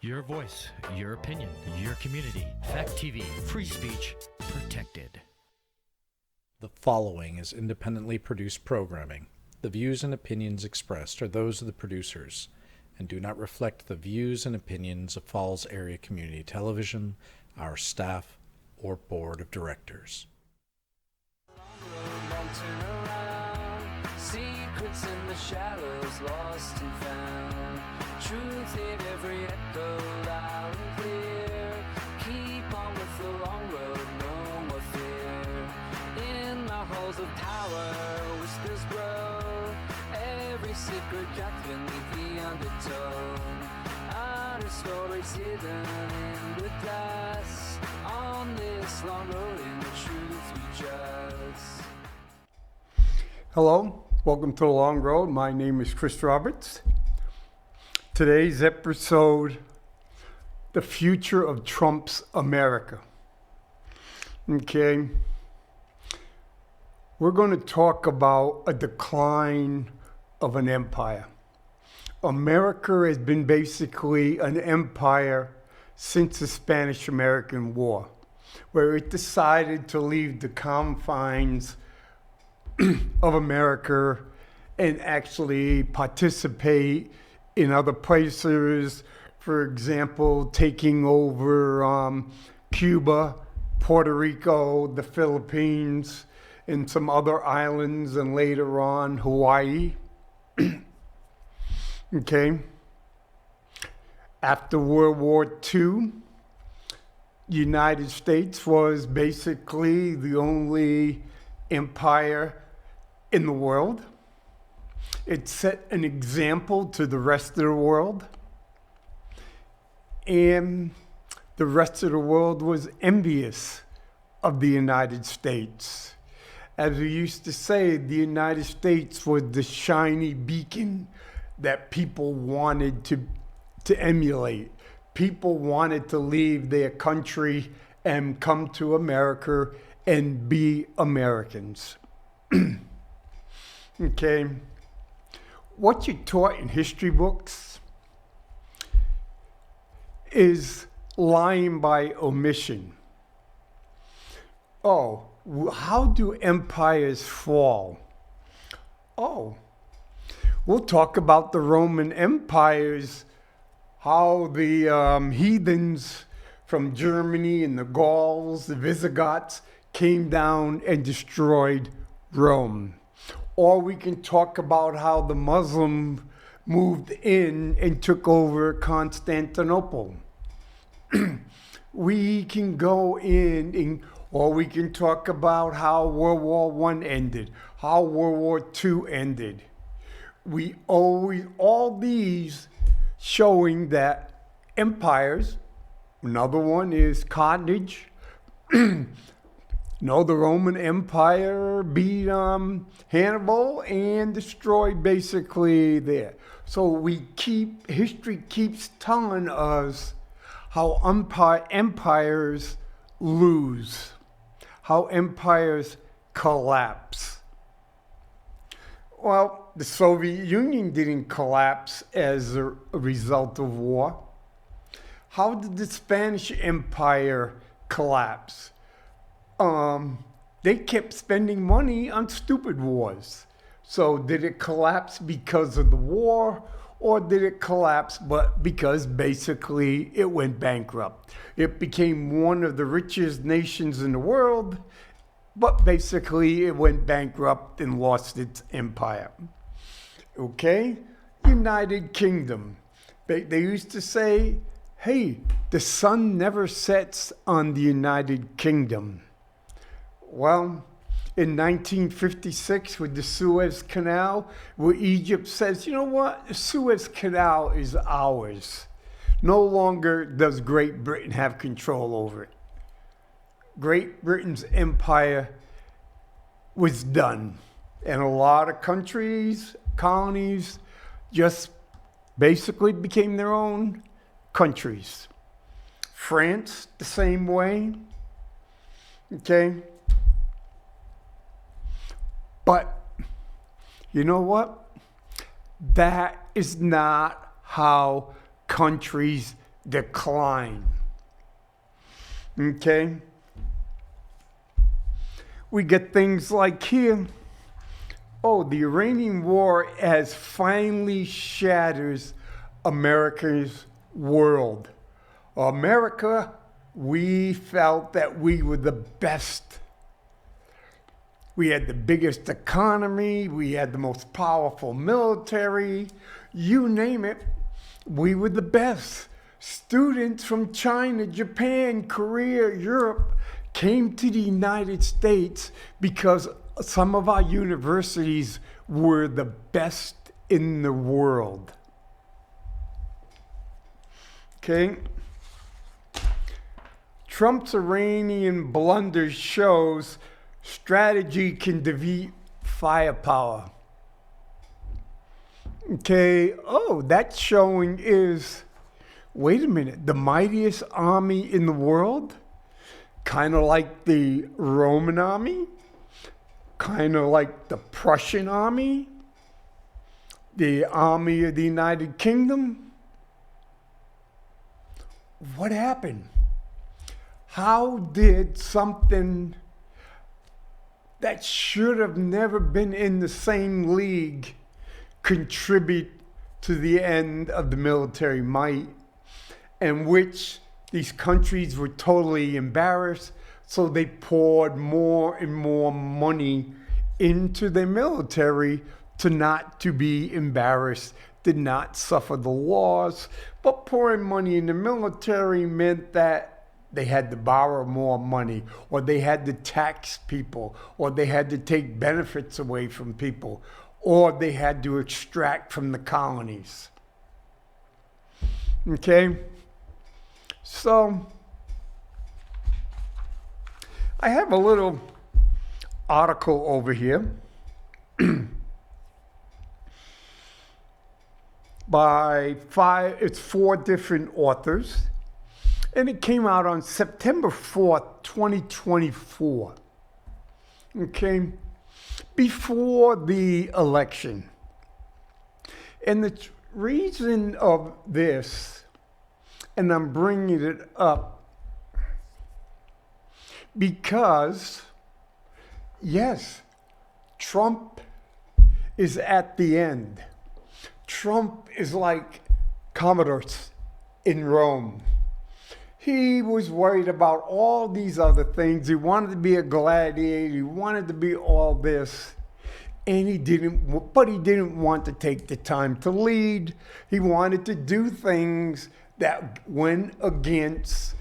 Your voice, your opinion, your community. Fact TV, free speech protected. The following is independently produced programming. The views and opinions expressed are those of the producers and do not reflect the views and opinions of Falls Area Community Television, our staff, or board of directors. Secrets in the shadows, lost and found. Truth in every echo, loud and clear. Keep on with the long road, no more fear. In the halls of power, whispers grow. Every secret got beneath the undertone. Honest stories hidden in the dust. On this long road, in the truth we trust. Hello, welcome to The Long Road. My name is Chris Roberts. Today's episode, The Future of Trump's America. Okay, we're going to talk about a decline of an empire. America has been basically an empire since the Spanish-American War, where it decided to leave the confines of America and actually participate in other places. For example, taking over Cuba, Puerto Rico, the Philippines, and some other islands, and later on Hawaii. Okay. After World War II, the United States was basically the only empire in the world. It set an example to the rest of the world. And the rest of the world was envious of the United States. As we used to say, the United States was the shiny beacon that people wanted to emulate. People wanted to leave their country and come to America and be Americans. Okay, what you're taught in history books is lying by omission. Oh, how do empires fall? Oh, we'll talk about the Roman empires, how the heathens from Germany and the Gauls, the Visigoths, came down and destroyed Rome. Or we can talk about how the Muslims moved in and took over Constantinople. We can go in, or we can talk about how World War I ended, how World War II ended. We always, all these showing that empires, another one is Carthage. No, the Roman Empire beat Hannibal and destroyed basically there. So history keeps telling us how empires lose, how empires collapse. Well, the Soviet Union didn't collapse as a result of war. How did the Spanish Empire collapse? They kept spending money on stupid wars. So did it collapse because of the war, or did it collapse because basically it went bankrupt? It became one of the richest nations in the world, but basically it went bankrupt and lost its empire. Okay? United Kingdom. They used to say, hey, the sun never sets on the United Kingdom. Well, in 1956 with the Suez Canal, where Egypt says, you know what, the Suez Canal is ours. No longer does Great Britain have control over it. Great Britain's empire was done. And a lot of countries, colonies, just basically became their own countries. France, the same way. Okay? But you know what? That is not how countries decline. Okay? We get things like here. Oh, the Iranian war has finally shatters America's world. America, we felt that we were the best. We had the biggest economy. We had the most powerful military. You name it, we were the best. Students from China, Japan, Korea, Europe came to the United States because some of our universities were the best in the world. Okay? Trump's Iranian blunder shows strategy can defeat firepower. Okay, oh, that showing is, wait a minute, the mightiest army in the world? Kind of like the Roman army? Kind of like the Prussian army? The army of the United Kingdom? What happened? How did something that should have never been in the same league contribute to the end of the military might, in which these countries were totally embarrassed, so they poured more and more money into their military not to be embarrassed, did not suffer the loss. But pouring money in the military meant that they had to borrow more money, or they had to tax people, or they had to take benefits away from people, or they had to extract from the colonies. Okay? So, I have a little article over here by it's 4 different authors. And it came out on September 4th, 2024. Okay? Before the election. And the reason of this, and I'm bringing it up, because, yes, Trump is at the end. Trump is like Commodus in Rome. He was worried about all these other things. He wanted to be a gladiator. He wanted to be all this. And he didn't want to take the time to lead. He wanted to do things that went against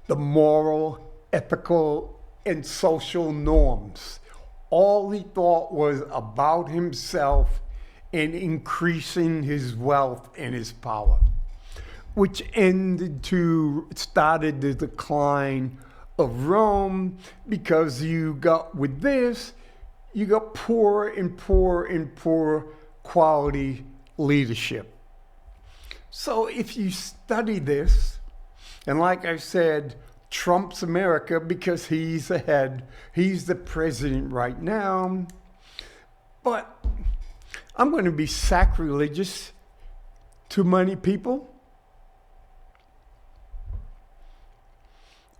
the moral, ethical, and social norms. All he thought was about himself and increasing his wealth and his power, which started the decline of Rome, because you got poor and poor and poor quality leadership. So if you study this, and like I said, Trump's America, because he's ahead, he's the president right now, but I'm going to be sacrilegious to many people.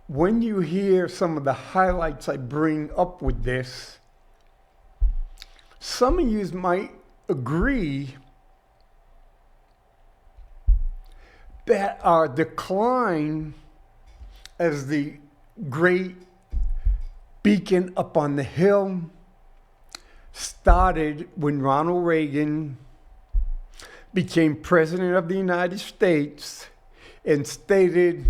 When you hear some of the highlights I bring up with this, some of you might agree that our decline as the great beacon up on the hill started when Ronald Reagan became president of the United States and stated,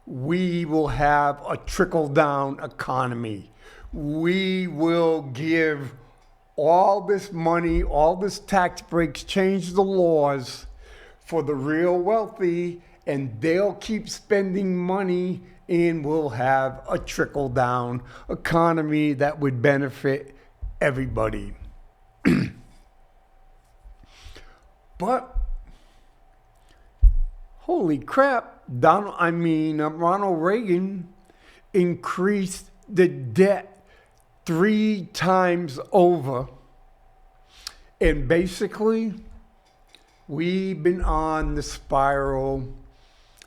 we will have a trickle-down economy. We will give all this money, all this tax breaks, change the laws for the real wealthy, and they'll keep spending money, and we'll have a trickle-down economy that would benefit everybody. But holy crap, Ronald Reagan increased the debt 3 times over. And basically, We've been on the spiral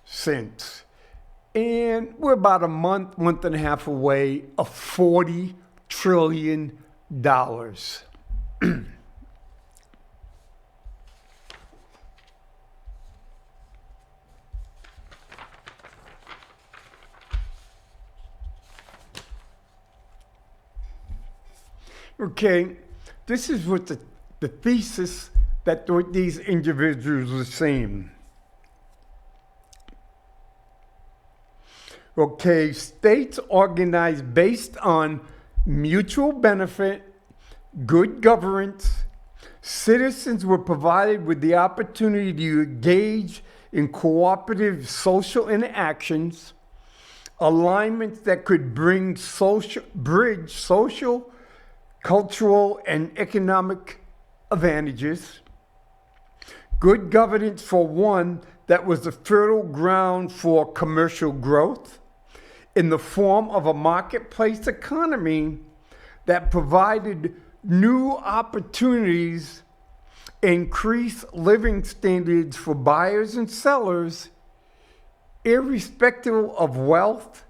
since. And we're about a month and a half away of $40 trillion. Okay, this is what the thesis that these individuals are saying. Okay, states organized based on mutual benefit, good governance. Citizens were provided with the opportunity to engage in cooperative social interactions, alignments that could bridge social, cultural, and economic advantages. Good governance, for one, that was the fertile ground for commercial growth in the form of a marketplace economy that provided new opportunities, increased living standards for buyers and sellers, irrespective of wealth,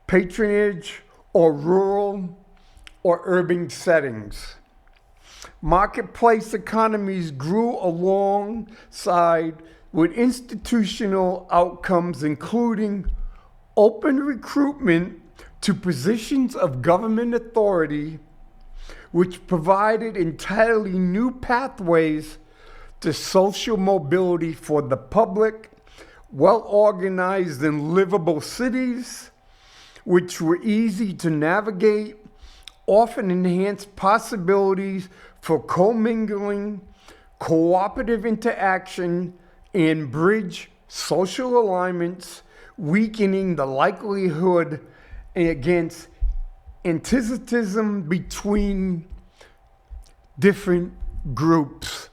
patronage, or rural or urban settings. Marketplace economies grew alongside with institutional outcomes, including open recruitment to positions of government authority, which provided entirely new pathways to social mobility for the public, well-organized and livable cities, which were easy to navigate, often enhanced possibilities for commingling, cooperative interaction, and bridge social alignments, weakening the likelihood against antithesis between different groups.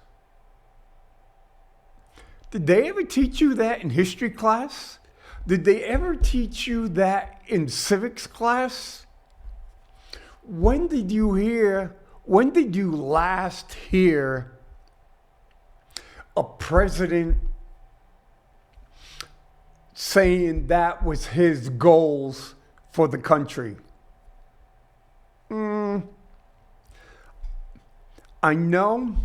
Did they ever teach you that in history class? Did they ever teach you that in civics class? When did you last hear a president saying that was his goals for the country? I know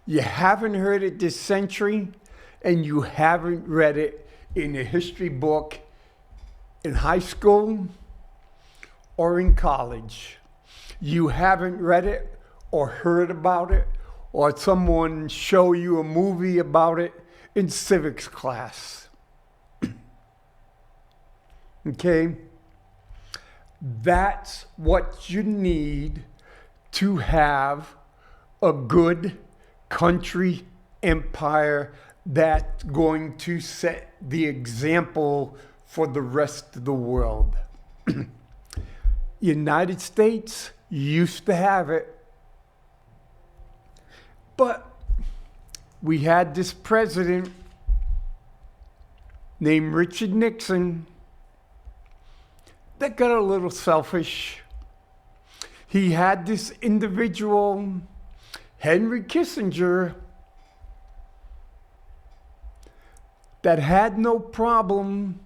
you haven't heard it this century, and you haven't read it in a history book in high school or in college. You haven't read it or heard about it, or someone show you a movie about it in civics class. Okay? That's what you need to have a good country empire that's going to set the example for the rest of the world. United States used to have it, but we had this president named Richard Nixon that got a little selfish. He had this individual, Henry Kissinger, that had no problem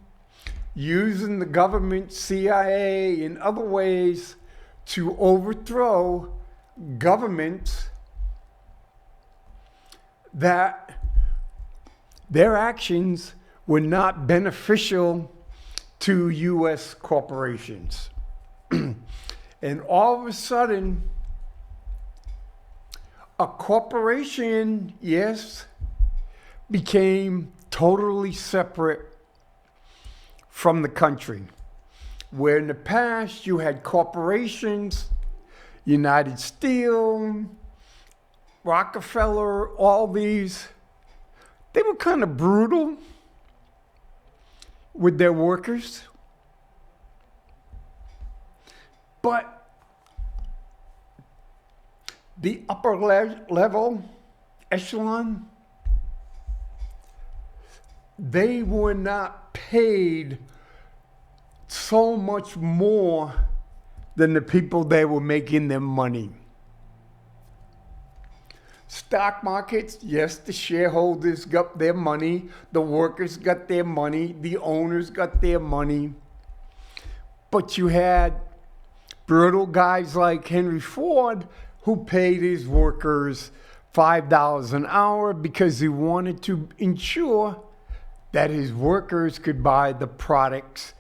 using the government, CIA, and other ways to overthrow governments that their actions were not beneficial to U.S. corporations. And all of a sudden, a corporation, yes, became totally separate from the country. Where in the past you had corporations, United Steel, Rockefeller, all these, they were kind of brutal with their workers. But the upper level echelon, they were not paid so much more than the people that were making them money. stock markets, yes, the shareholders got their money, the workers got their money, the owners got their money. But you had brutal guys like Henry Ford who paid his workers $5 an hour because he wanted to ensure that his workers could buy the products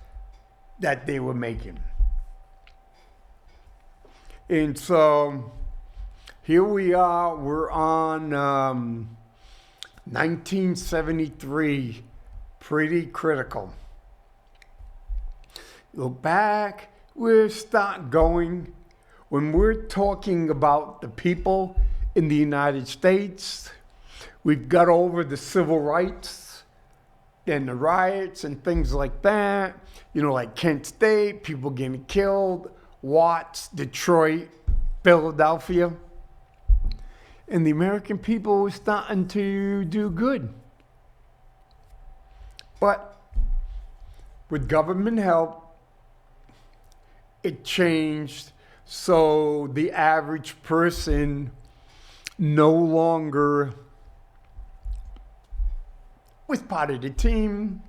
that they were making. And so here we are, we're on 1973, pretty critical. Look back, we're start going, when we're talking about the people in the United States, we've got over the civil rights and the riots and things like that, like Kent State, people getting killed, Watts, Detroit, Philadelphia. And the American people were starting to do good. But with government help, it changed so the average person no longer was part of the team.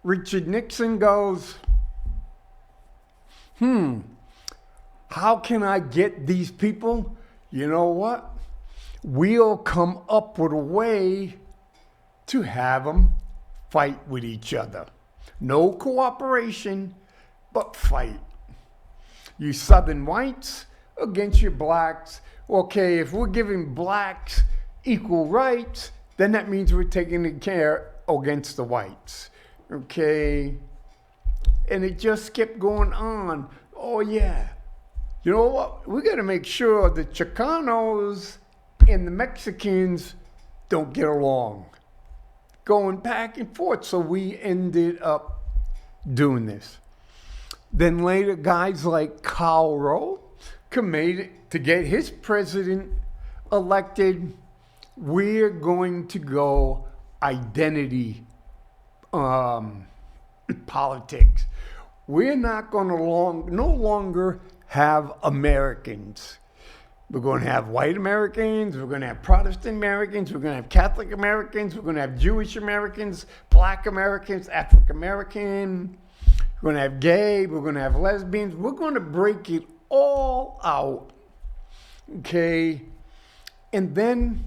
Richard Nixon goes, how can I get these people? You know what? We'll come up with a way to have them fight with each other. No cooperation, but fight. You Southern whites against your blacks. Okay, if we're giving blacks equal rights, then that means we're taking care against the whites. Okay? And it just kept going on. Oh, yeah. You know what? We got to make sure the Chicanos and the Mexicans don't get along. Going back and forth. So we ended up doing this. Then later, guys like Karl Rove committed to get his president elected. We're going to go identity politics. We're not going to no longer have Americans. We're going to have white Americans, we're going to have Protestant Americans, we're going to have Catholic Americans, we're going to have Jewish Americans, Black Americans, African American, we're going to have gay, we're going to have lesbians. We're going to break it all out, okay? And then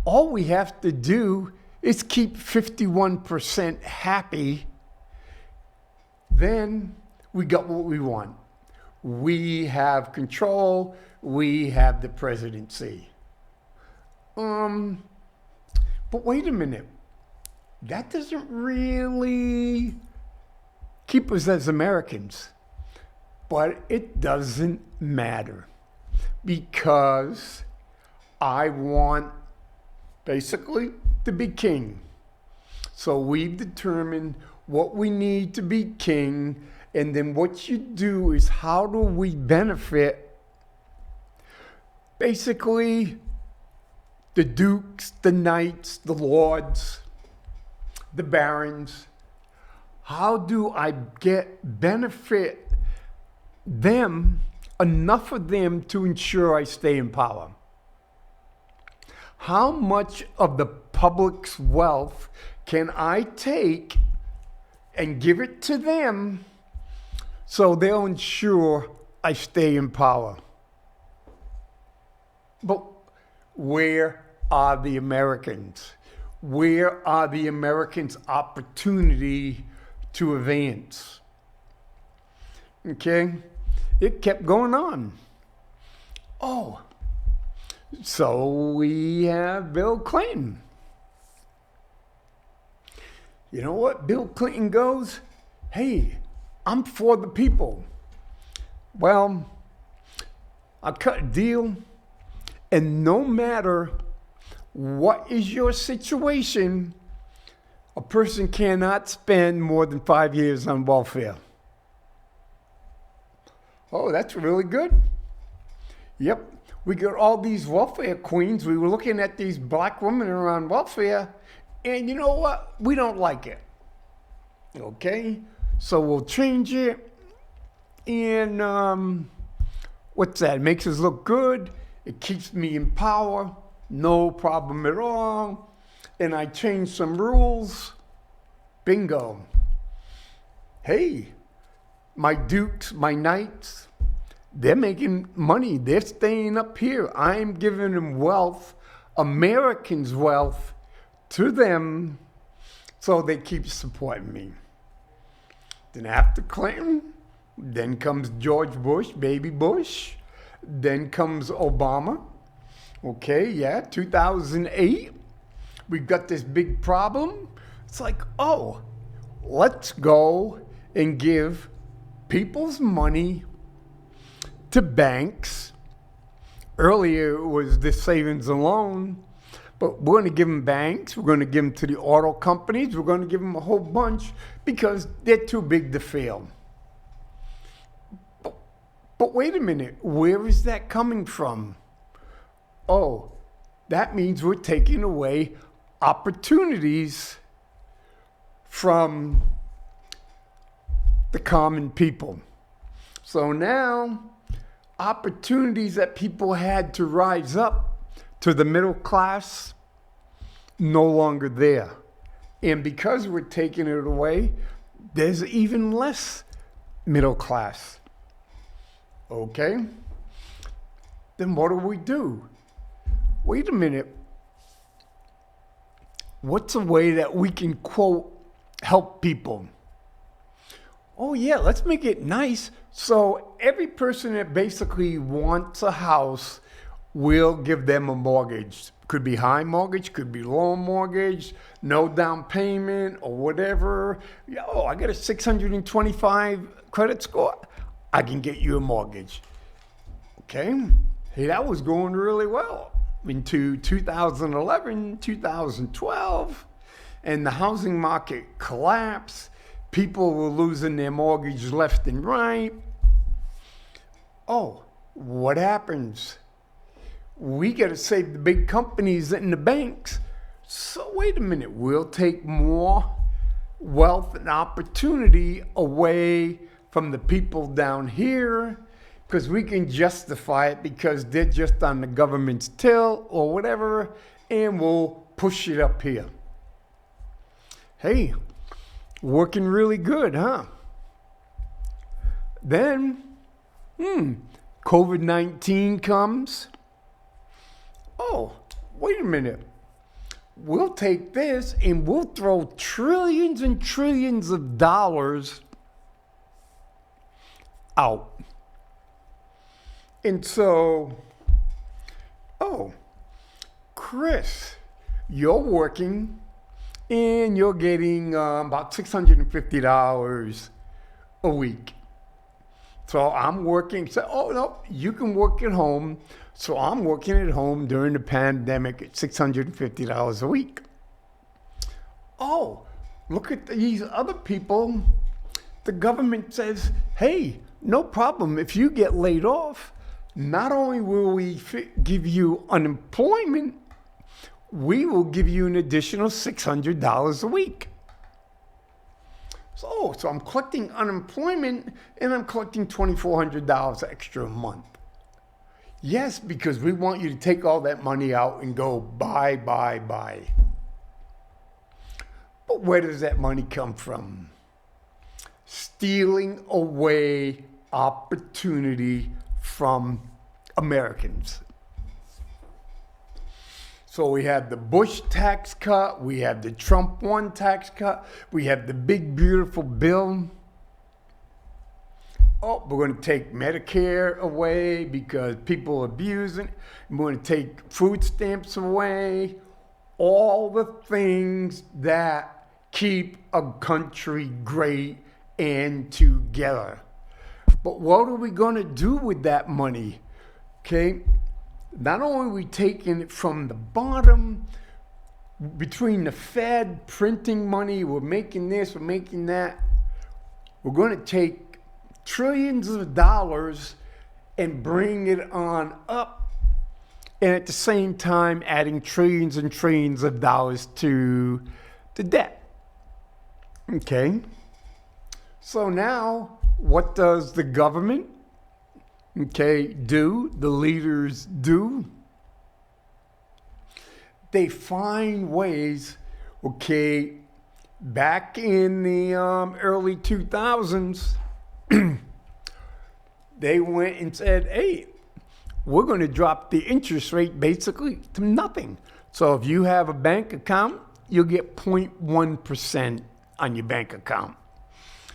all we have to do is keep 51% happy. Then we got what we want. We have control. We have the presidency. But wait a minute. That doesn't really keep us as Americans. But it doesn't matter because I want basically to be king. So we've determined what we need to be king, and then what you do is how do we benefit basically the dukes, the knights, the lords, the barons. How do I benefit them, enough of them to ensure I stay in power? How much of the public's wealth can I take and give it to them so they'll ensure I stay in power? But where are the Americans? Where are the Americans' opportunity to advance? Okay? It kept going on. Oh, so we have Bill Clinton. You know what? Bill Clinton goes, hey, I'm for the people. Well, I cut a deal, and no matter what is your situation, a person cannot spend more than 5 years on welfare. Oh, that's really good. Yep. We got all these welfare queens. We were looking at these black women who are on welfare, and you know what? We don't like it. Okay? So we'll change it. And what's that? It makes us look good. It keeps me in power. no problem at all, and I change some rules, bingo. Hey, my dukes, my knights, they're making money. They're staying up here. I'm giving them wealth, Americans' wealth, to them so they keep supporting me. Then after Clinton, then comes George Bush, baby Bush. Then comes Obama. Okay, yeah, 2008. We've got this big problem. It's like, oh, let's go and give people's money to banks. Earlier it was the savings and loan, but we're going to give them banks. We're going to give them to the auto companies. We're going to give them a whole bunch because they're too big to fail. But wait a minute, where is that coming from? Oh, that means we're taking away opportunities from the common people. So now, opportunities that people had to rise up to the middle class, no longer there. And because we're taking it away, there's even less middle class. Okay? Then what do? Wait a minute. What's a way that we can, quote, help people? Oh yeah, let's make it nice. So every person that basically wants a house, we'll give them a mortgage. Could be high mortgage, could be low mortgage, no down payment or whatever. Oh, I got a 625 credit score. I can get you a mortgage. Okay. Hey, that was going really well into 2011, 2012, and the housing market collapsed. People were losing their mortgage left and right. Oh, what happens? We got to save the big companies and the banks. So wait a minute, we'll take more wealth and opportunity away from the people down here because we can justify it because they're just on the government's till or whatever, and we'll push it up here. Hey, working really good, huh? Then, COVID-19 comes. Oh, wait a minute. We'll take this and we'll throw trillions and trillions of dollars out. And so, oh, Chris, you're working and you're getting about $650 a week. So I'm working. So, oh, no, you can work at home. So I'm working at home during the pandemic at $650 a week. Oh, look at these other people. The government says, hey, no problem. If you get laid off, not only will we give you unemployment, we will give you an additional $600 a week. So I'm collecting unemployment and I'm collecting $2,400 extra a month. Yes, because we want you to take all that money out and go buy. But where does that money come from? Stealing away opportunity from Americans. So we have the Bush tax cut, we have the Trump 1 tax cut, we have the big beautiful bill. Oh, we're going to take Medicare away because people abuse it. We're going to take food stamps away. All the things that keep a country great and together. But what are we going to do with that money? Okay, not only are we taking it from the bottom, between the Fed printing money, we're making this, we're making that. We're going to take trillions of dollars and bring it on up, and at the same time adding trillions and trillions of dollars to the debt. Okay, so now what does the government do, the leaders do? they find ways, okay, back in the early 2000s, they went and said, hey, we're going to drop the interest rate basically to nothing. So if you have a bank account, you'll get 0.1% on your bank account.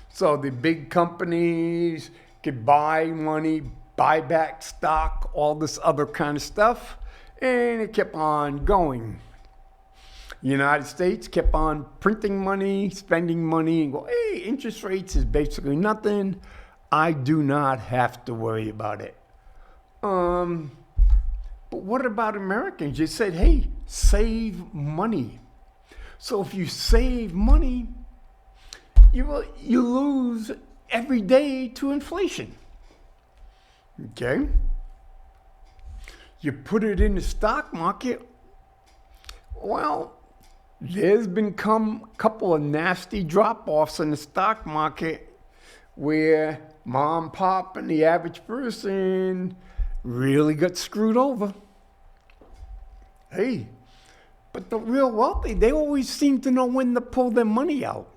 So the big companies could buy money, buy back stock, all this other kind of stuff, and it kept on going. The United States kept on printing money, spending money, and go, hey, interest rates is basically nothing. I do not have to worry about it. But what about Americans? You said, hey, save money. So if you save money, you lose every day to inflation. Okay? You put it in the stock market, well, there's been a couple of nasty drop-offs in the stock market where mom, pop, and the average person really got screwed over. Hey, but the real wealthy, they always seem to know when to pull their money out.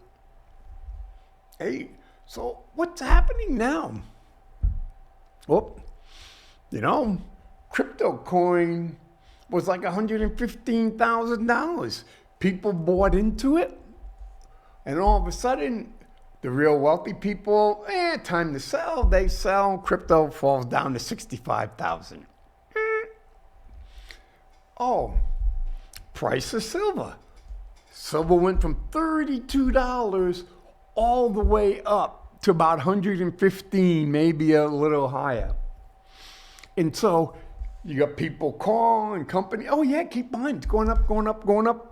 Hey, so what's happening now? Well, crypto coin was like $115,000. People bought into it, and all of a sudden, the real wealthy people, time to sell. They sell. Crypto falls down to $65,000. Oh, price of silver. Silver went from $32 all the way up to about $115, maybe a little higher. And so you got people calling company, oh yeah, keep buying. It's going up, going up, going up.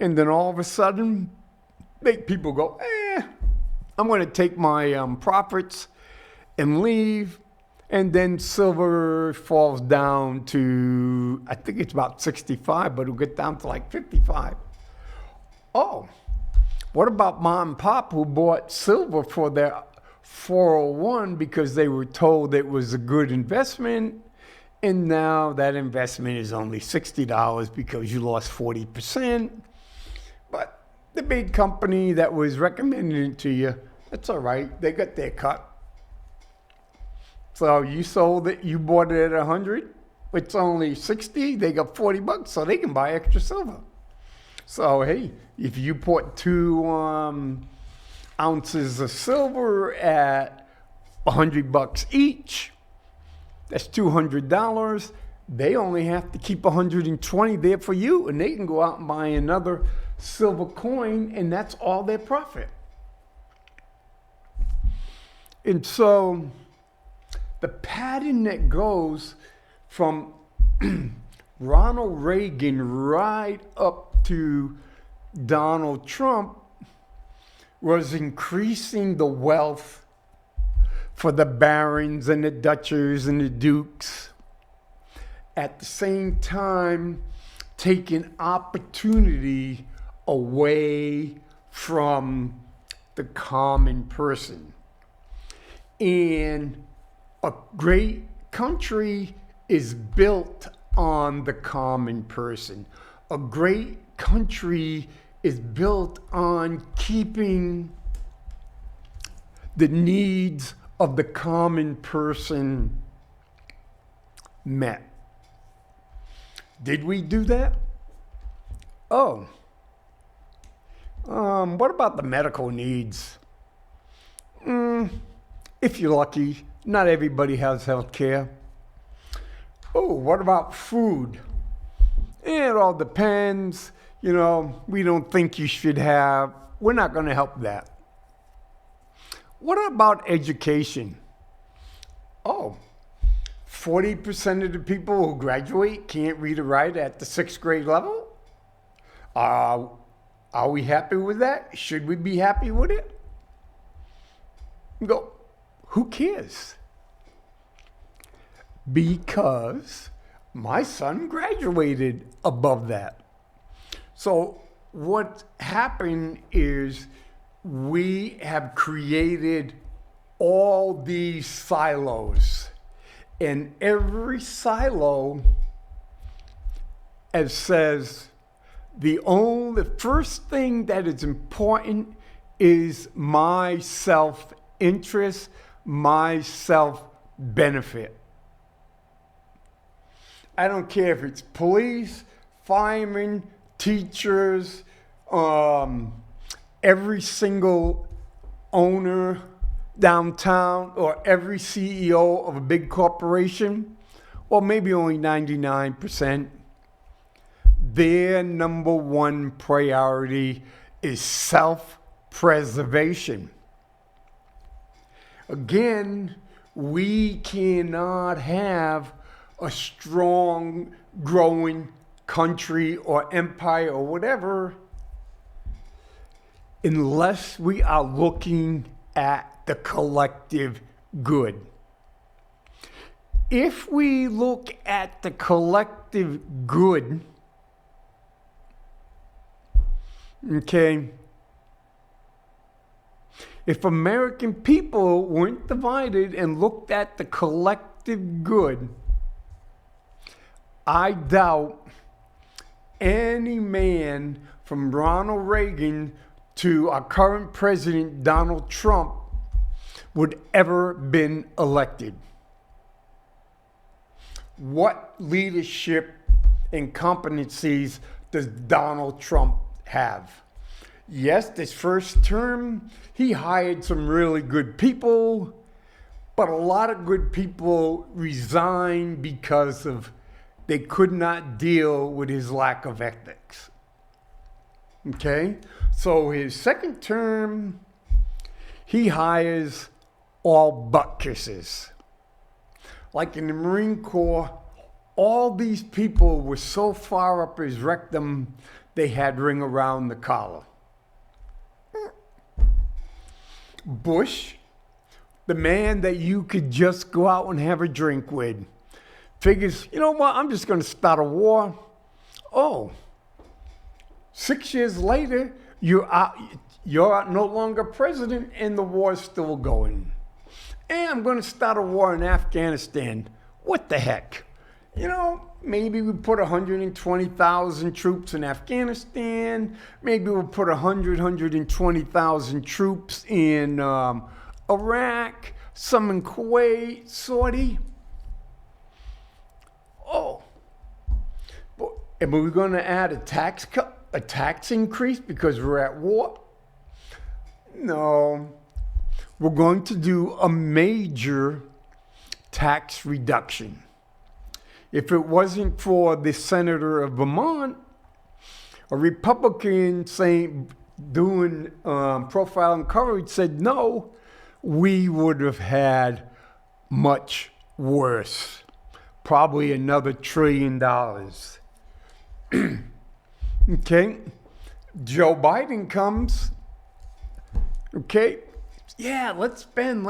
And then all of a sudden, make people go, I'm going to take my profits and leave. And then silver falls down to, I think it's about 65, but it'll get down to like 55. Oh, what about mom and pop who bought silver for their 401 because they were told it was a good investment? And now that investment is only $60 because you lost 40%. But the big company that was recommending it to you, that's all right. They got their cut. So you sold it, you bought it at 100. It's only 60. They got $40, so they can buy extra silver. So hey, if you put 2 ounces of silver at $100 each, that's $200. They only have to keep 120 there for you, and they can go out and buy another silver coin, and that's all their profit. And so the pattern that goes from Ronald Reagan right up to Donald Trump was increasing the wealth for the barons and the duchess and the dukes. At the same time, taking opportunity away from the common person. And a great country is built on the common person. A great country is built on keeping the needs of the common person met. Did we do that? Oh. What about the medical needs? If you're lucky, not everybody has health care. Oh, what about food? It all depends. We don't think you should have. We're not going to help that. What about education? Oh, 40% of the people who graduate can't read or write at the 6th grade level? Are we happy with that? Should we be happy with it? Go, who cares? Because my son graduated above that. So what happened is we have created all these silos. And every silo as says the first thing that is important is my self-interest, my self-benefit. I don't care if it's police, firemen, teachers, every single owner downtown or every CEO of a big corporation, or maybe only 99%, their number one priority is self-preservation. Again, we cannot have a strong, growing country or empire or whatever unless we are looking at the collective good. If we look at the collective good, okay, if American people weren't divided and looked at the collective good, I doubt any man from Ronald Reagan to our current president, Donald Trump, would ever been elected. What leadership and competencies does Donald Trump have? Yes, this first term, he hired some really good people, but a lot of good people resigned because of they could not deal with his lack of ethics. Okay? So his second term, he hires all butt kissers. Like in the Marine Corps, all these people were so far up his rectum, they had ring around the collar. Bush, the man that you could just go out and have a drink with, figures, you know what, I'm just going to start a war. Oh, 6 years later, you're no longer president and the war's still going. And I'm going to start a war in Afghanistan. What the heck? You know, maybe we put 120,000 troops in Afghanistan. Maybe we'll put 120,000 troops in Iraq, some in Kuwait, Saudi. Oh, and we're going to add a tax cut, a tax increase because we're at war? No. We're going to do a major tax reduction. If it wasn't for the senator of Vermont, a Republican doing profile and coverage said no, we would have had much worse. Probably another $1 trillion. Okay? Joe Biden comes. Okay? Yeah, let's spend.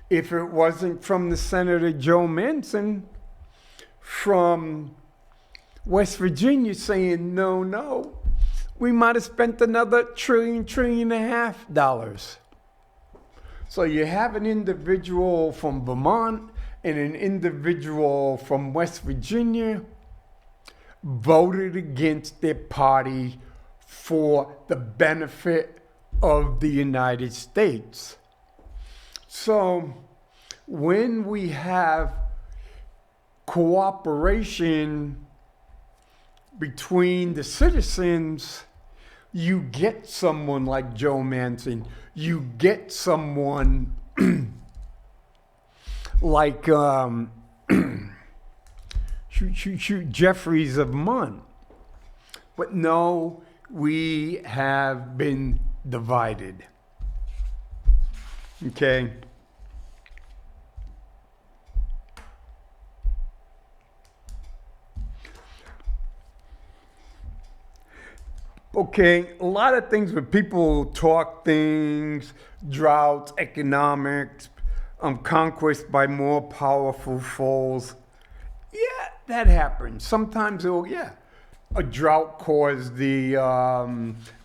If it wasn't from the Senator Joe Manchin from West Virginia saying no, we might have spent another $1.5 trillion. So you have an individual from Vermont and an individual from West Virginia voted against their party for the benefit of the United States. So when we have cooperation between the citizens, you get someone like Joe Manchin. You get someone like Jeffries of Vermont. But no, we have been divided. Okay? Okay, a lot of things where people talk things, droughts, economics, conquest by more powerful foes. Yeah, that happens. Sometimes a drought caused the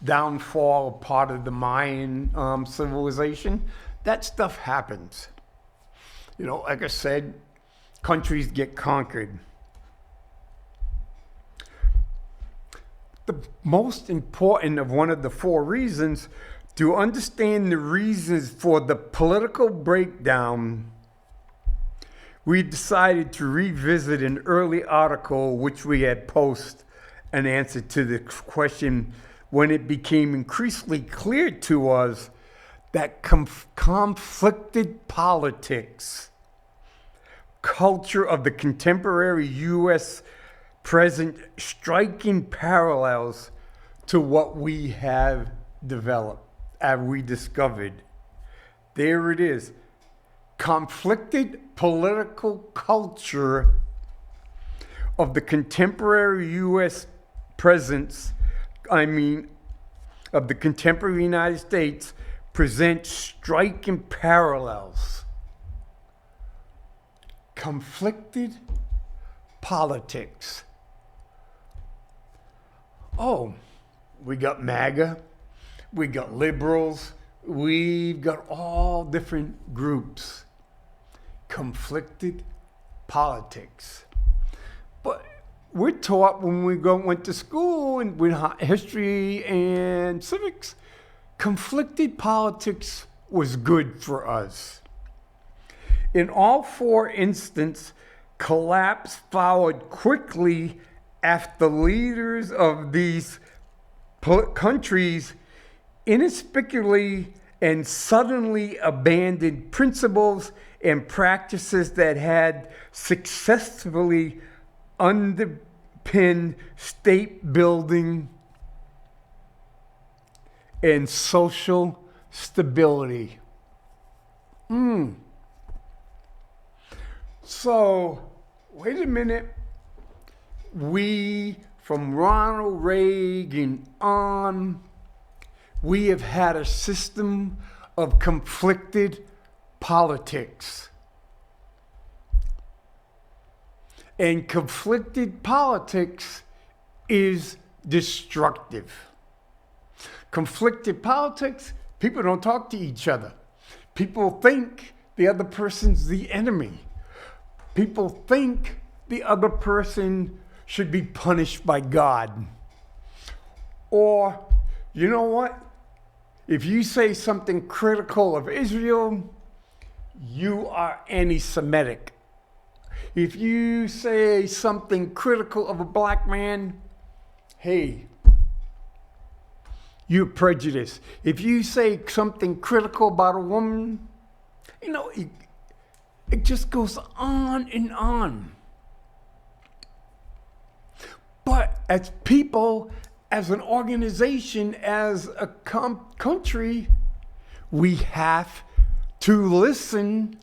downfall of part of the Mayan civilization. That stuff happens. You know, like I said, countries get conquered. the most important of one of the four reasons, to understand the reasons for the political breakdown, we decided to revisit an early article which we had posted an answer to the question when it became increasingly clear to us that conflicted politics, culture of the contemporary U.S. present striking parallels to what we have developed, have we discovered. There it is. Conflicted political culture of the contemporary U.S. presence, of the contemporary United States, presents striking parallels. Conflicted politics. Oh, we got MAGA, we got liberals, we've got all different groups. Conflicted politics. But we're taught when we went to school and with history and civics, conflicted politics was good for us. In all four instances, collapse followed quickly after leaders of these countries inexplicably and suddenly abandoned principles and practices that had successfully underpinned state building and social stability. So, wait a minute. We, from Ronald Reagan on, we have had a system of conflicted politics. And conflicted politics is destructive. Conflicted politics, people don't talk to each other. People think the other person's the enemy. People think the other person should be punished by God. Or, you know what? If you say something critical of Israel, you are anti-Semitic. If you say something critical of a black man, hey, you're prejudiced. If you say something critical about a woman, you know, it just goes on and on. But as people, as an organization, as a country, we have to listen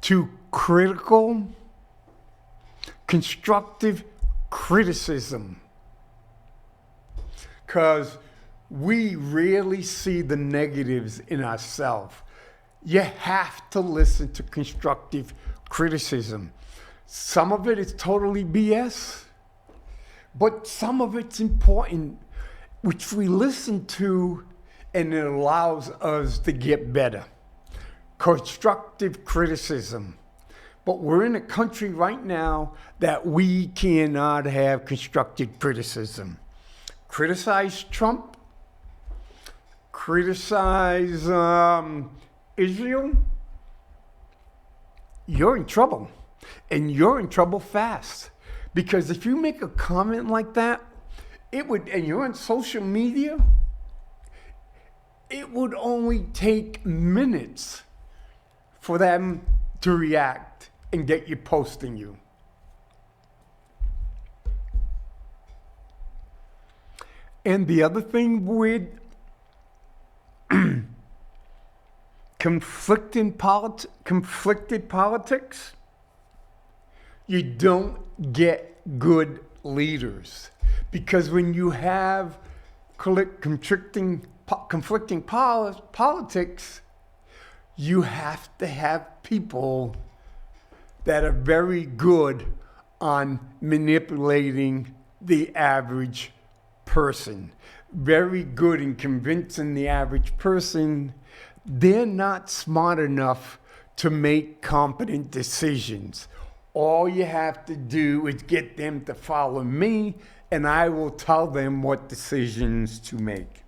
to critical, constructive criticism. Because we rarely see the negatives in ourselves. You have to listen to constructive criticism. Some of it is totally BS, but some of it's important, which we listen to, and it allows us to get better. Constructive criticism. But we're in a country right now that we cannot have constructive criticism. Criticize Trump, criticize Israel, you're in trouble. And you're in trouble fast. Because if you make a comment like that, and you're on social media, it would only take minutes for them to react and get you posting you. And the other thing with conflicted politics, you don't get good leaders. Because when you have conflicting politics, you have to have people that are very good on manipulating the average person, very good in convincing the average person they're not smart enough to make competent decisions. All you have to do is get them to follow me, and I will tell them what decisions to make.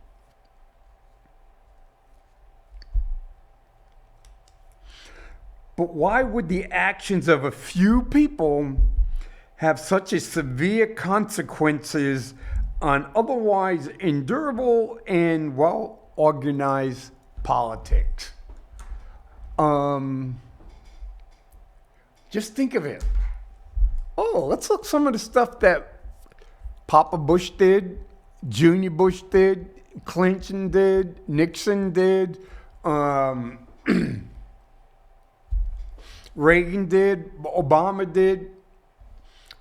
But why would the actions of a few people have such a severe consequences on otherwise endurable and well-organized politics? Just think of it. Oh, let's look some of the stuff that Papa Bush did, Junior Bush did, Clinton did, Nixon did, Reagan did, Obama did,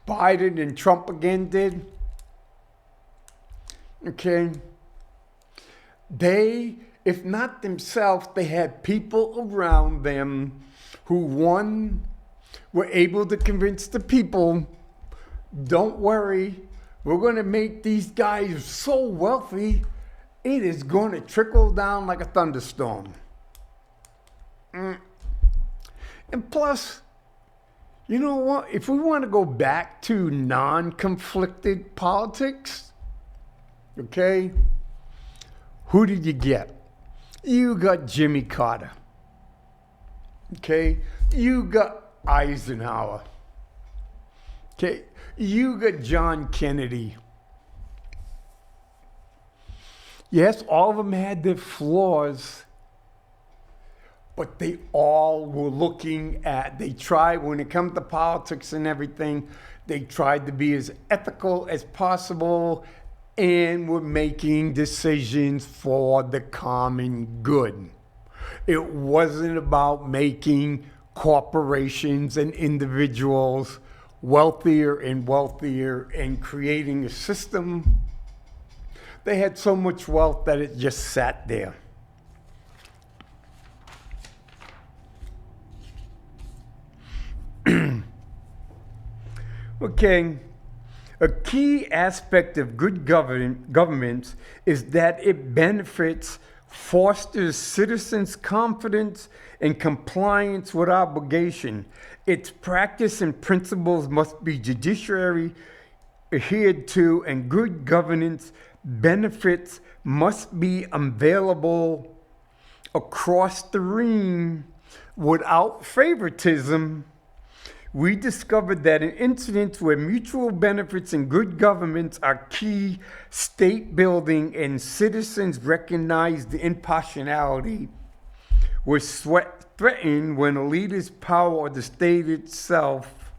Biden and Trump again did. Okay. They, if not themselves, they had people around them who, one, were able to convince the people, don't worry, we're going to make these guys so wealthy, it is going to trickle down like a thunderstorm. And plus, you know what? If we want to go back to non-conflicted politics, okay, who did you get? You got Jimmy Carter. Okay, you got Eisenhower. Okay, you got John Kennedy. Yes, all of them had their flaws, but they all were looking at, they tried, when it comes to politics and everything, they tried to be as ethical as possible and were making decisions for the common good. It wasn't about making corporations and individuals wealthier and wealthier and creating a system. They had so much wealth that it just sat there. Okay, a key aspect of good government is that it benefits, fosters citizens' confidence and compliance with obligation. Its practice and principles must be judicially adhered to, and good governance benefits must be available across the realm without favoritism. We discovered that in incidents where mutual benefits and good governance are key, state building and citizens recognize the impartiality was threatened when a leader's power or the state itself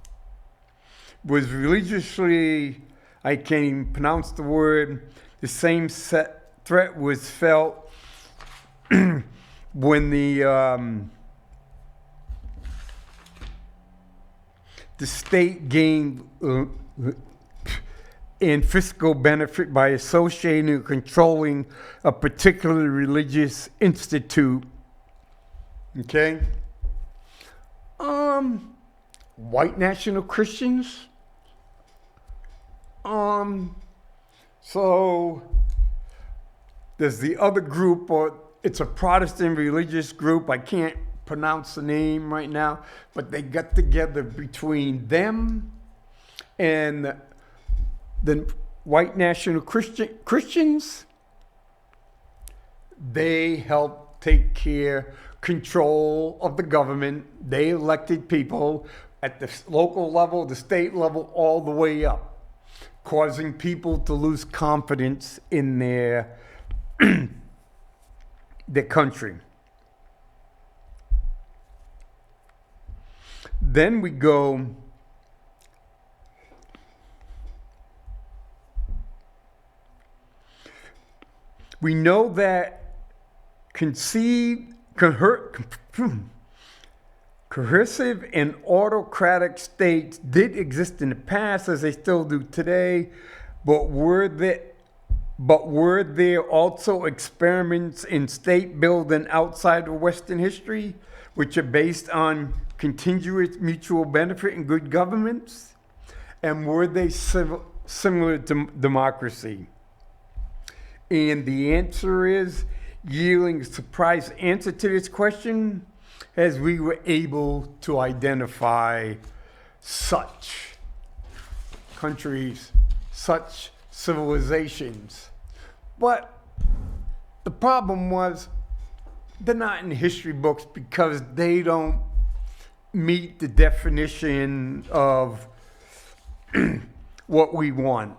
was religiously, I can't even pronounce the word, the same threat was felt when the state gained in fiscal benefit by associating or controlling a particular religious institute. Okay? White national Christians. So there's the other group, or it's a Protestant religious group. I can't pronounce the name right now, but they got together between them and the white national Christians. They helped take control of the government. They elected people at the local level, the state level, all the way up, causing people to lose confidence in their country. Then we go, we know that coercive and autocratic states did exist in the past, as they still do today, but were there also experiments in state building outside of Western history, which are based on continuous mutual benefit and good governments? And were they similar to democracy? And the answer is, yielding a surprise answer to this question, as we were able to identify such countries, such civilizations. But the problem was they're not in history books because they don't meet the definition of what we want.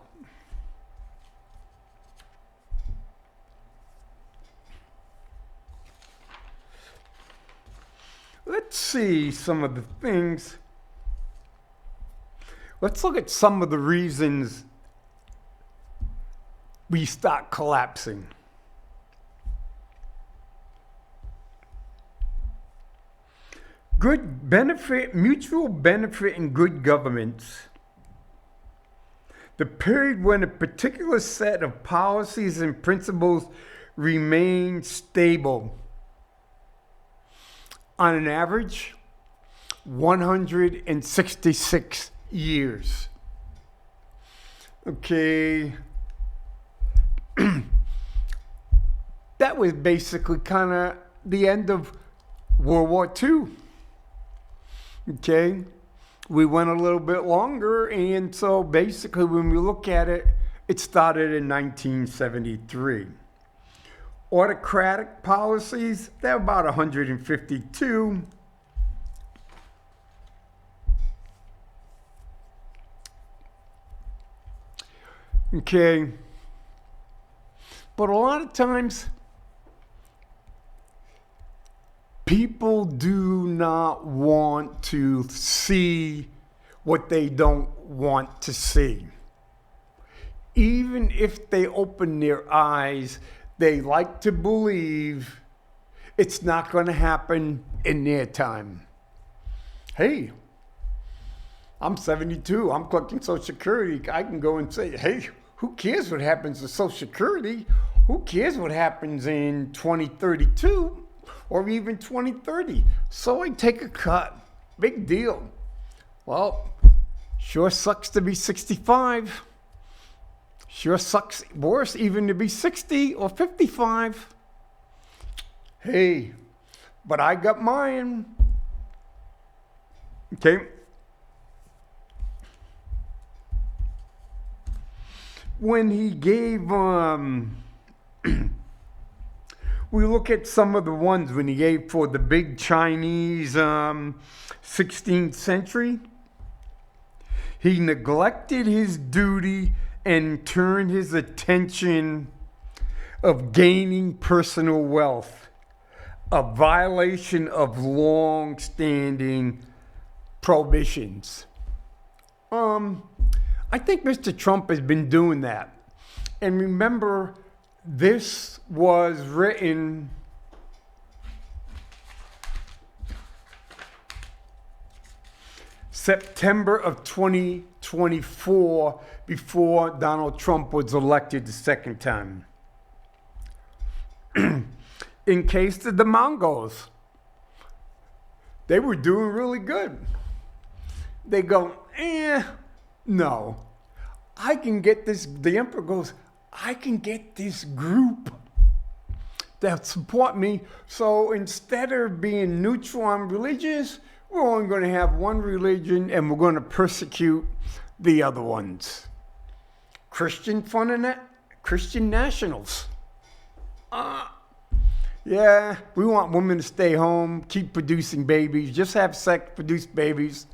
Let's see some of the things. Let's look at some of the reasons we start collapsing. Good benefit, mutual benefit and good governance. The period when a particular set of policies and principles remain stable. On an average, 166 years. Okay. That was basically kind of the end of World War II. Okay. We went a little bit longer, and so basically when we look at it, it started in 1973. Autocratic policies, they're about 152. Okay. But a lot of times, people do not want to see what they don't want to see. Even if they open their eyes, they like to believe it's not going to happen in their time. Hey, I'm 72. I'm collecting Social Security. I can go and say, hey, who cares what happens to Social Security? Who cares what happens in 2032 or even 2030? So I take a cut. Big deal. Well, sure sucks to be 65. Sure sucks worse even to be 60 or 55. Hey, but I got mine. Okay. When he gave, we look at some of the ones when he gave for the big Chinese 16th century, he neglected his duty and turned his attention of gaining personal wealth, a violation of long-standing prohibitions. I think Mr. Trump has been doing that. And remember, this was written September of 2024, before Donald Trump was elected the second time. In case of the Mongols, they were doing really good. They go, no, I can get this, the emperor goes, I can get this group that support me. So instead of being neutral on religious, we're only going to have one religion and we're going to persecute the other ones. Christian Christian nationals. Yeah, we want women to stay home, keep producing babies, just have sex, produce babies.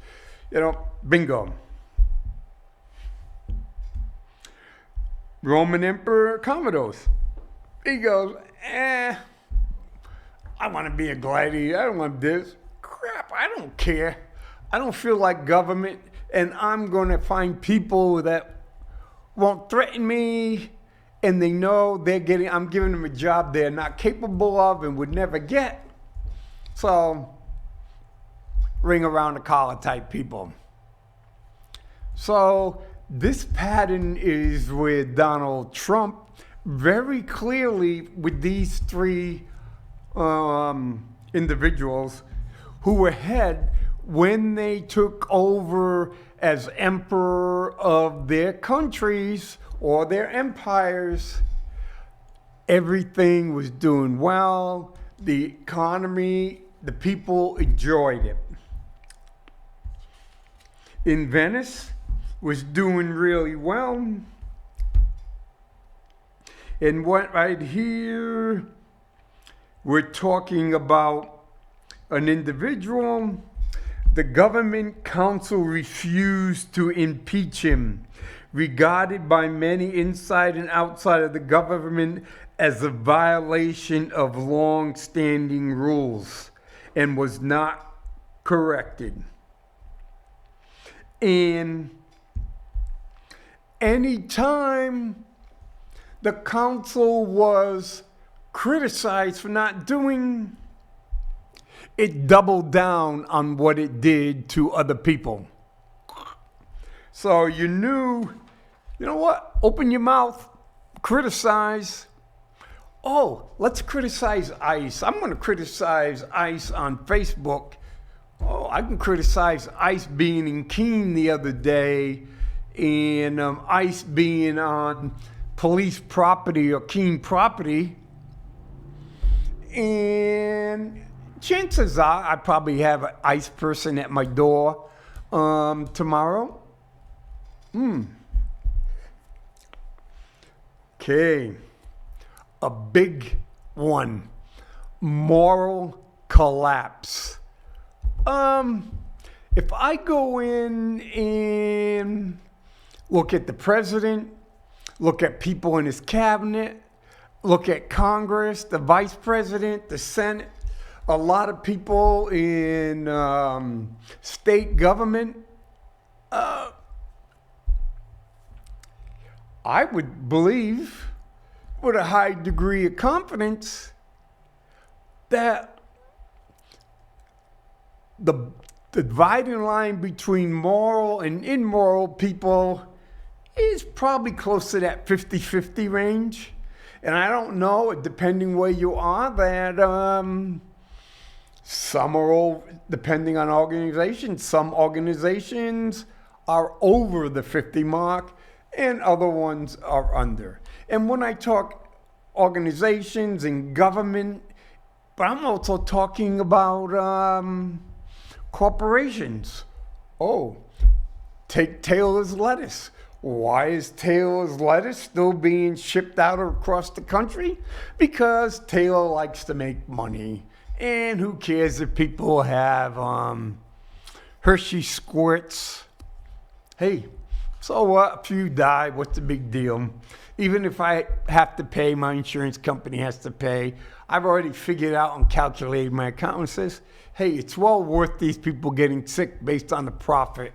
Bingo. Roman Emperor Commodus. He goes, I want to be a gladiator. I don't want this. Crap, I don't care. I don't feel like government, and I'm going to find people that won't threaten me, and they know I'm giving them a job they're not capable of and would never get. So, ring around the collar type people. So, this pattern is with Donald Trump very clearly with these three individuals who were head when they took over as emperor of their countries or their empires. Everything was doing well. The economy, the people enjoyed it. In Venice, was doing really well. And what right here, we're talking about an individual. The government council refused to impeach him, regarded by many inside and outside of the government as a violation of long-standing rules, and was not corrected. And anytime the council was criticized for not doing, it doubled down on what it did to other people. So you knew, you know what? Open your mouth, criticize. Oh, let's criticize ICE. I'm going to criticize ICE on Facebook. Oh, I can criticize ICE being in Keene the other day, and ICE being on police property or Keene property. And chances are I probably have an ICE person at my door tomorrow. Okay. A big one. Moral collapse. If I go in and look at the president, look at people in his cabinet, look at Congress, the vice president, the Senate, a lot of people in state government, I would believe with a high degree of confidence that the dividing line between moral and immoral people is probably close to that 50-50 range. And I don't know, depending where you are, that some are all, depending on organizations, some organizations are over the 50 mark and other ones are under. And when I talk organizations and government, but I'm also talking about corporations. Oh, take Taylor's lettuce. Why is Taylor's lettuce still being shipped out across the country? Because Taylor likes to make money. And who cares if people have Hershey squirts? Hey, so what? If you die, what's the big deal? Even if I have to pay, my insurance company has to pay. I've already figured out and calculated. My accountant says, hey, it's well worth these people getting sick based on the profit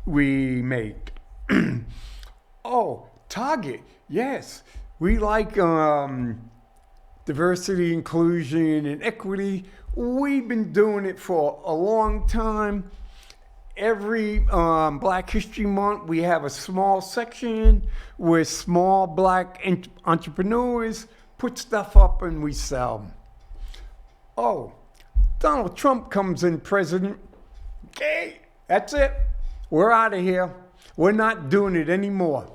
we make. Oh, Target. Yes. We like diversity, inclusion, and equity. We've been doing it for a long time. Every Black History Month, we have a small section where small Black entrepreneurs put stuff up and we sell. Oh, Donald Trump comes in president. Okay, that's it. We're out of here. We're not doing it anymore.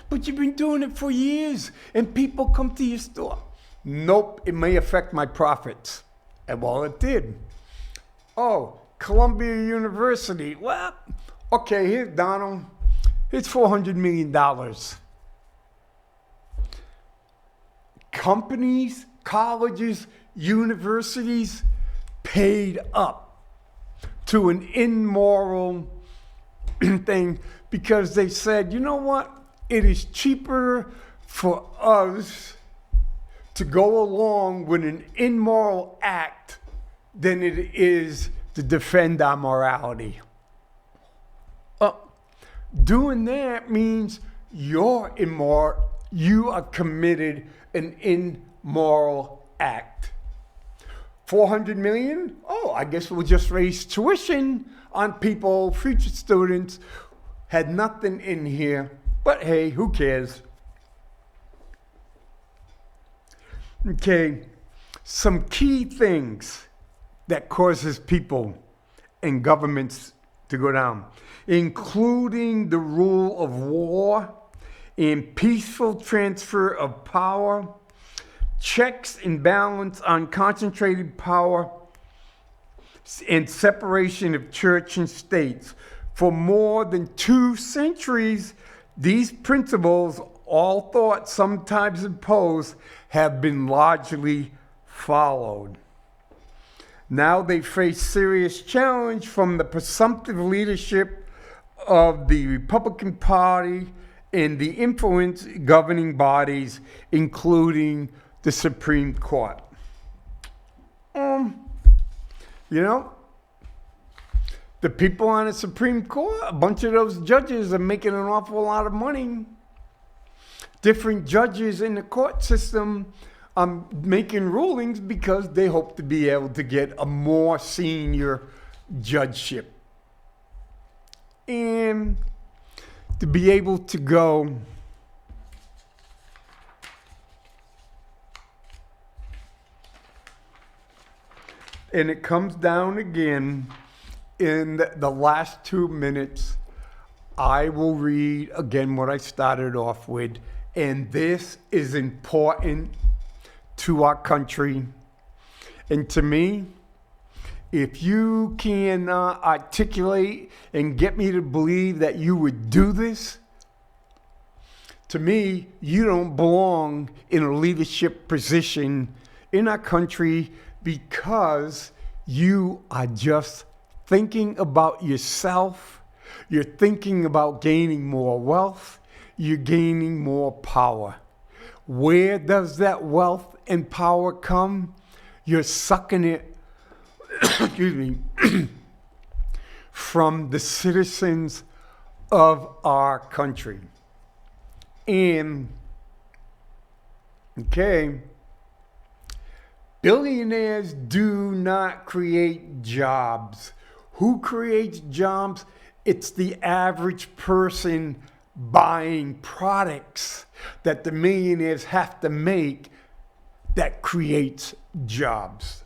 But you've been doing it for years, and people come to your store. Nope, it may affect my profits. And well, it did. Oh, Columbia University. Well, okay, here's Donald. Here's $400 million. Companies, colleges, universities paid up to an immoral thing because they said, you know what? It is cheaper for us to go along with an immoral act than it is to defend our morality. Doing that means you're immoral. You are committed an immoral act. 400 million? Oh, I guess we'll just raise tuition on people, future students, had nothing in here, but hey, who cares? Okay, some key things that causes people and governments to go down, including the rule of war and peaceful transfer of power, checks and balance on concentrated power, and separation of church and states. For more than 2 centuries, these principles all thought, sometimes imposed, have been largely followed. Now they face serious challenge from the presumptive leadership of the Republican Party and the influence governing bodies, including the Supreme Court. You know, the people on the Supreme Court, a bunch of those judges are making an awful lot of money. Different judges in the court system making rulings because they hope to be able to get a more senior judgeship. And to be able to go and it comes down again in the last 2 minutes. I will read again what I started off with, and this is important to our country. And to me, if you can articulate and get me to believe that you would do this, to me, you don't belong in a leadership position in our country because you are just thinking about yourself. You're thinking about gaining more wealth. You're gaining more power. Where does that wealth and power come? You're sucking it, excuse me, from the citizens of our country. And, okay, billionaires do not create jobs. Who creates jobs? It's the average person buying products that the millionaires have to make that creates jobs.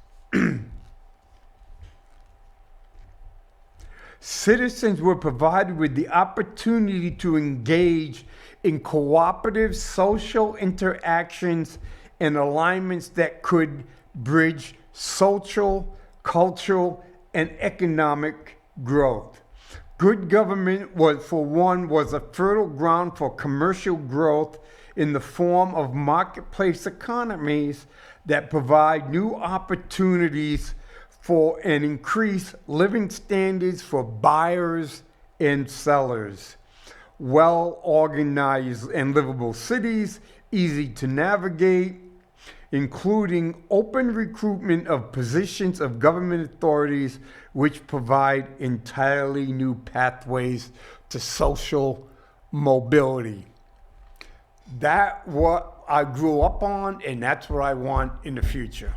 Citizens were provided with the opportunity to engage in cooperative social interactions and alignments that could bridge social, cultural, and economic growth. Good government was a fertile ground for commercial growth in the form of marketplace economies that provide new opportunities for an increased living standards for buyers and sellers. Well-organized and livable cities, easy to navigate, including open recruitment of positions of government authorities, which provide entirely new pathways to social mobility. That's what I grew up on, and that's what I want in the future.